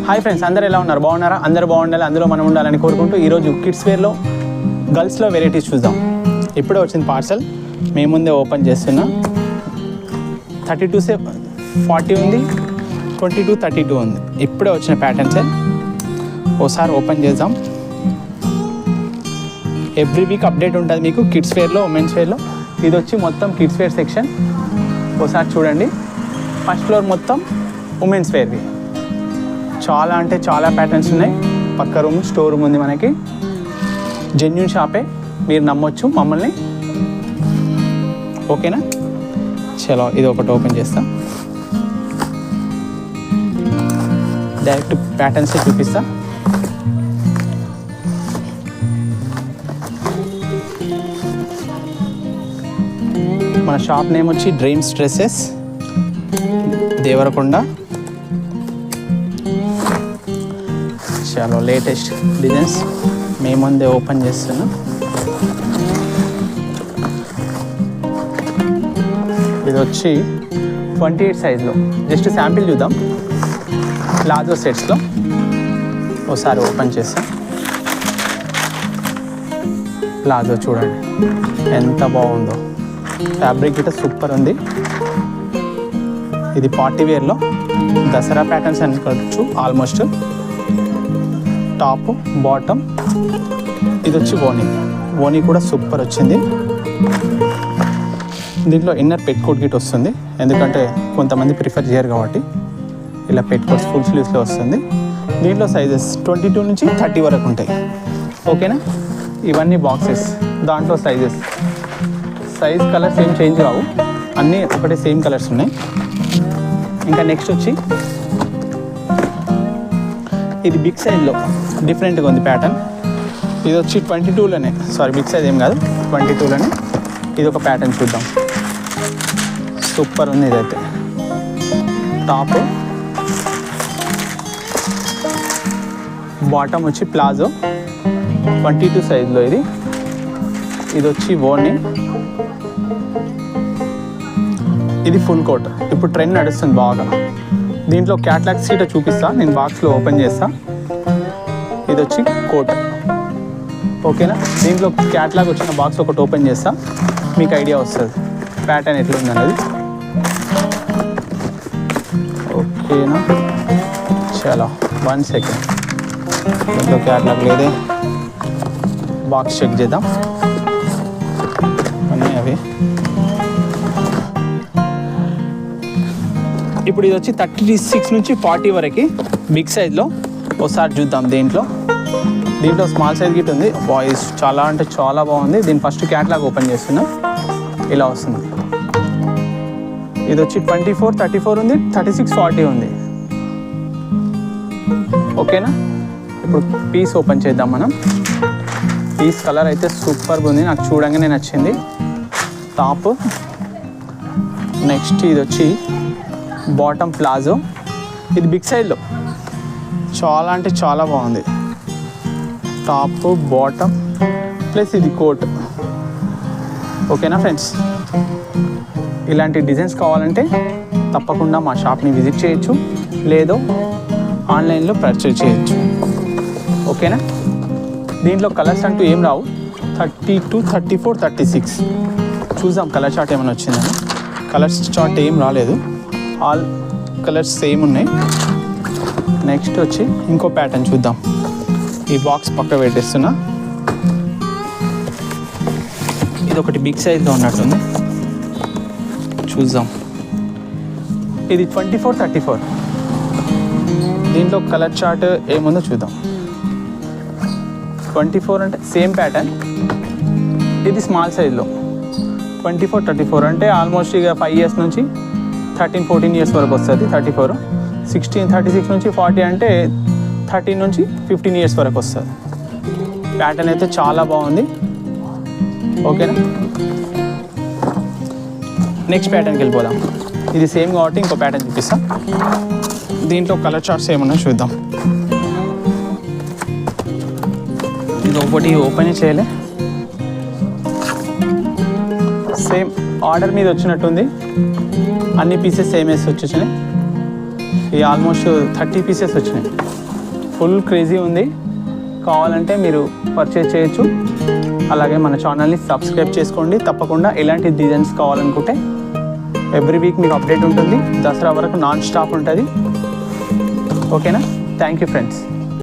Hi friends, అందరూ ఎలా ఉన్నారు? బాగున్నారా? అందరూ బాగుండాలి, అందులో మనం ఉండాలని కోరుకుంటూ ఈరోజు కిడ్స్ వేర్లో గర్ల్స్లో వెరైటీస్ చూద్దాం. ఇప్పుడే వచ్చింది పార్సల్, మేము ముందే ఓపెన్ చేస్తున్నా. 32-40 ఉంది, 22-32 ఉంది. ఇప్పుడే వచ్చిన ప్యాటర్న్స్ ఓసారి ఓపెన్ చేద్దాం. ఎవ్రీ వీక్ అప్డేట్ ఉంటుంది మీకు కిడ్స్ వేర్లో, ఉమెన్స్ వేర్లో. ఇది వచ్చి మొత్తం కిడ్స్ వేర్ సెక్షన్. ఒకసారి చూడండి, ఫస్ట్ ఫ్లోర్ మొత్తం ఉమెన్స్ వేర్వి. చాలా అంటే చాలా ప్యాటర్న్స్ ఉన్నాయి. పక్క రూమ్ స్టోర్ రూమ్ ఉంది మనకి. జెన్యూన్ షాపే, మీరు నమ్మొచ్చు మమ్మల్ని. ఓకేనా? చలో ఇది ఒకటి ఓపెన్ చేస్తా. డైరెక్ట్ ప్యాటర్న్స్ చూపిస్తా. మన షాప్ నేమ్ వచ్చి డ్రీమ్స్ డ్రెస్సెస్, దేవరకొండ. చాలా లేటెస్ట్ డిజైన్స్ మేము ముందే ఓపెన్ చేస్తున్నాం. ఇది వచ్చి 28 సైజ్లో. జస్ట్ శాంపిల్ చూద్దాం. ప్లాజో సెట్స్లో ఒకసారి ఓపెన్ చేస్తాం. ప్లాజో చూడండి ఎంత బాగుందో. ఫ్యాబ్రిక్ గిట్ట సూపర్ ఉంది. ఇది పార్టీ వేర్లో దసరా ప్యాటర్న్స్ అనుకోవచ్చు ఆల్మోస్ట్. Top bottom. ఇది వచ్చి ఓనీ కూడా సూపర్ వచ్చింది. దీంట్లో ఇన్నర్ పెట్ కోట్ గిట్ వస్తుంది, ఎందుకంటే కొంతమంది ప్రిఫర్ చేయరు కాబట్టి. ఇలా పెట్ కోట్స్ ఫుల్ స్లీవ్స్లో వస్తుంది. దీంట్లో సైజెస్ 22 నుంచి 30 వరకు ఉంటాయి. ఓకేనా? ఇవన్నీ బాక్సెస్, దాంట్లో సైజ్ కలర్స్ ఏం చేంజ్ కావు, అన్నీ ఒకటే సేమ్ కలర్స్ ఉన్నాయి. ఇంకా నెక్స్ట్ వచ్చి ఇది బిగ్ సైజ్లో డిఫరెంట్గా ఉంది ప్యాటర్న్. ఇది వచ్చి 22లోనే, సారీ బిగ్ సైజ్ ఏం కాదు, 22లోనే. ఇది ఒక ప్యాటర్న్ చూద్దాం. సూపర్ ఉంది ఇదైతే. టాప్ బాటమ్ వచ్చి ప్లాజో 22 సైజ్లో. ఇది వచ్చి ఓనీ. ఇది ఫుల్ కోట్. ఇప్పుడు ట్రెండ్ నడుస్తుంది బాగా. దీంట్లో క్యాట్లాగ్ సీట్ చూపిస్తా, నేను బాక్స్లో ఓపెన్ చేస్తా. ఇది వచ్చి కోట్. ఓకేనా? దీంట్లో క్యాట్లాగ్ వచ్చిన బాక్స్ ఒకటి ఓపెన్ చేస్తా, మీకు ఐడియా వస్తుంది ప్యాటర్న్ ఎట్లా ఉందన్నది. ఓకేనా? చలో 1 సెకండ్. దీంట్లో క్యాట్లాగ్ లేదే, బాక్స్ చెక్ చేద్దాం. అన్నీ అవి. ఇప్పుడు ఇది వచ్చి 36 నుంచి 40 వరకు బిగ్ సైజ్లో. ఒకసారి చూద్దాం. దీంట్లో స్మాల్ సైజ్ గిట్ ఉంది. వాయిస్ చాలా అంటే చాలా బాగుంది. దీని ఫస్ట్ క్యాట్లాగ్ ఓపెన్ చేస్తున్నా. ఇలా వస్తుంది. ఇది వచ్చి 24, 34 ఉంది, 36, 40 ఉంది. ఓకేనా? ఇప్పుడు పీస్ ఓపెన్ చేద్దాం మనం. పీస్ కలర్ అయితే సూపర్గా ఉంది, నాకు చూడంగానే నచ్చింది. టాప్. నెక్స్ట్ ఇది వచ్చి బాటమ్ ప్లాజో. ఇది బిగ్ సైజ్లో చాలా అంటే చాలా బాగుంది. టాప్ బాటమ్ ప్లస్ ఇది కోట్. ఓకేనా ఫ్రెండ్స్? ఇలాంటి డిజైన్స్ కావాలంటే తప్పకుండా మా షాప్ని విజిట్ చేయొచ్చు, లేదో ఆన్లైన్లో పర్చేజ్ చేయొచ్చు. ఓకేనా? దీంట్లో కలర్స్ అంటూ ఏం రావు. 32, 34, 36 చూద్దాం. కలర్ చార్ట్ ఏమైనా వచ్చిందని. కలర్స్ చార్ట్ ఏం రాలేదు, ఆల్ కలర్స్ సేమ్ ఉన్నాయి. నెక్స్ట్ వచ్చి ఇంకో ప్యాటర్న్ చూద్దాం. ఈ బాక్స్ పక్క పెట్టేస్తున్నా. ఇది ఒకటి బిగ్ సైజ్లో ఉన్నట్టుంది, చూద్దాం. ఇది 24, 34. దీంట్లో కలర్ చార్ట్ ఏముందో చూద్దాం. 24 అంటే సేమ్ ప్యాటర్న్. ఇది స్మాల్ సైజ్లో. 24, 34 అంటే ఆల్మోస్ట్ ఇక 5 ఇయర్స్ నుంచి 13, 14 ఇయర్స్ వరకు వస్తుంది. 34, 16, 36 నుంచి 40 అంటే 13 నుంచి 15 ఇయర్స్ వరకు వస్తుంది. ప్యాటర్న్ అయితే చాలా బాగుంది. ఓకేనా? నెక్స్ట్ ప్యాటర్న్కి వెళ్ళిపోదాం. ఇది సేమ్ కాబట్టి ఇంకో ప్యాటర్న్ చూపిస్తాం. దీంట్లో కలర్ చార్ట్స్ ఏమన్నా చూద్దాం. ఇది ఒకటి ఓపెన్ చేయలే, సేమ్ ఆర్డర్ మీద వచ్చినట్టుంది. అన్ని పీసెస్ సేమ్ వేసి వచ్చేసినాయి. ఇది ఆల్మోస్ట్ 30 పీసెస్ వచ్చినాయి. ఫుల్ క్రేజీ ఉంది. కావాలంటే మీరు పర్చేజ్ చేయొచ్చు. అలాగే మన ఛానల్ని సబ్స్క్రైబ్ చేసుకోండి. తప్పకుండా ఎలాంటి డిజైన్స్ కావాలనుకుంటే ఎవ్రీ వీక్ మీకు అప్డేట్ ఉంటుంది. దసరా వరకు నాన్ స్టాప్ ఉంటుంది. ఓకేనా? Thank you friends.